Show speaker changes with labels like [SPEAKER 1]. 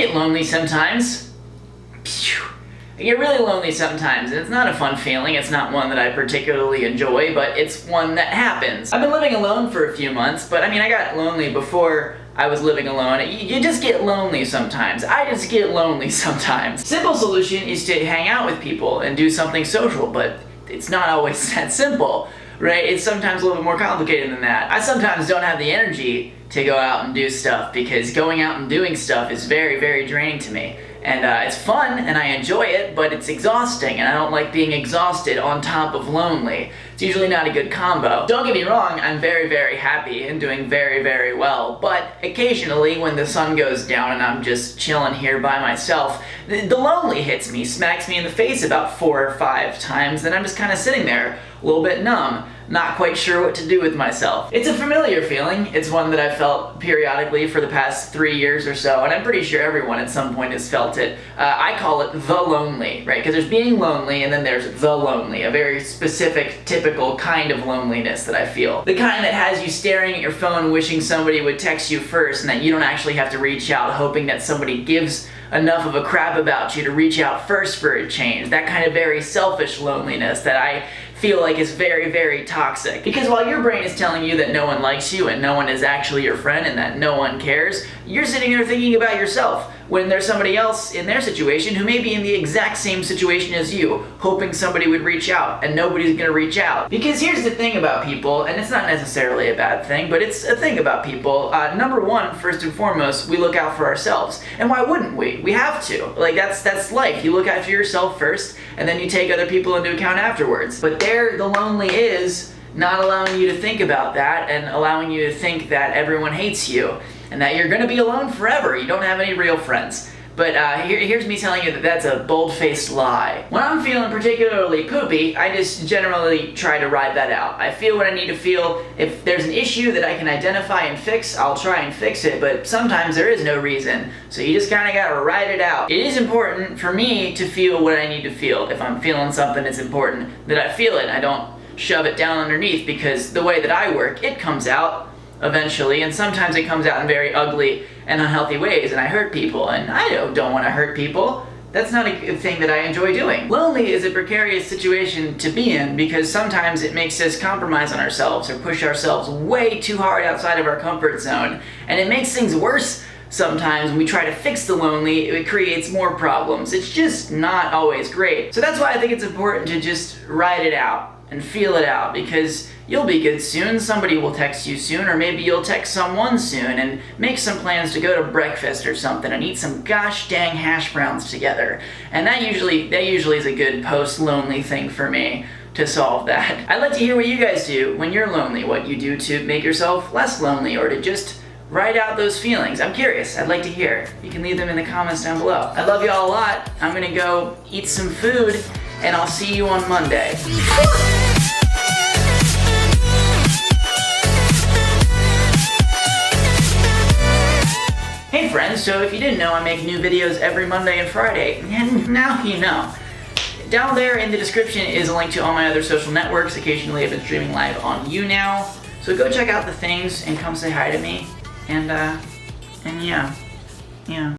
[SPEAKER 1] get lonely sometimes. I get really lonely sometimes, and it's not a fun feeling. It's not one that I particularly enjoy, but it's one that happens. I've been living alone for a few months, but I mean, I got lonely before I was living alone. You just get lonely sometimes. I just get lonely sometimes. Simple solution is to hang out with people and do something social, but it's not always that simple, right? It's sometimes a little bit more complicated than that. I sometimes don't have the energy to go out and do stuff because going out and doing stuff is very, very draining to me. And it's fun and I enjoy it, but it's exhausting and I don't like being exhausted on top of lonely. It's usually not a good combo. Don't get me wrong, I'm very, very happy and doing very, very well, but occasionally when the sun goes down and I'm just chilling here by myself, the lonely hits me, smacks me in the face about 4 or 5 times, and I'm just kind of sitting there, a little bit numb, not quite sure what to do with myself. It's a familiar feeling. It's one that I've felt periodically for the past 3 years or so, and I'm pretty sure everyone at some point has felt it. I call it the lonely, right? Because there's being lonely and then there's the lonely, a very specific, typical kind of loneliness that I feel. The kind that has you staring at your phone wishing somebody would text you first and that you don't actually have to reach out, hoping that somebody gives enough of a crap about you to reach out first for a change. That kind of very selfish loneliness that I feel like is very, very toxic. Because while your brain is telling you that no one likes you and no one is actually your friend and that no one cares, you're sitting there thinking about yourself when there's somebody else in their situation who may be in the exact same situation as you, hoping somebody would reach out, and nobody's gonna reach out. Because here's the thing about people, and it's not necessarily a bad thing, but it's a thing about people. Number one, first and foremost, we look out for ourselves. And why wouldn't we? We have to. Like, that's life. You look out for yourself first, and then you take other people into account afterwards. But there, the lonely is not allowing you to think about that and allowing you to think that everyone hates you and that you're gonna be alone forever. You don't have any real friends. But here's me telling you that that's a bold-faced lie. When I'm feeling particularly poopy, I just generally try to ride that out. I feel what I need to feel. If there's an issue that I can identify and fix, I'll try and fix it, but sometimes there is no reason. So you just kinda gotta ride it out. It is important for me to feel what I need to feel. If I'm feeling something, it's important that I feel it. I don't shove it down underneath, because the way that I work, it comes out eventually, and sometimes it comes out in very ugly and unhealthy ways, and I hurt people, and I don't want to hurt people. That's not a thing that I enjoy doing. Lonely is a precarious situation to be in because sometimes it makes us compromise on ourselves or push ourselves way too hard outside of our comfort zone, and it makes things worse. Sometimes when we try to fix the lonely, it creates more problems. It's just not always great. So that's why I think it's important to just ride it out and feel it out, because you'll be good soon, somebody will text you soon, or maybe you'll text someone soon and make some plans to go to breakfast or something and eat some gosh dang hash browns together. And that usually is a good post-lonely thing for me to solve that. I'd like to hear what you guys do when you're lonely, what you do to make yourself less lonely or to just write out those feelings. I'm curious, I'd like to hear. You can leave them in the comments down below. I love you all a lot. I'm gonna go eat some food and I'll see you on Monday. Hey friends, so if you didn't know, I make new videos every Monday and Friday, and now you know. Down there in the description is a link to all my other social networks. Occasionally I've been streaming live on YouNow, so go check out the things and come say hi to me, and yeah.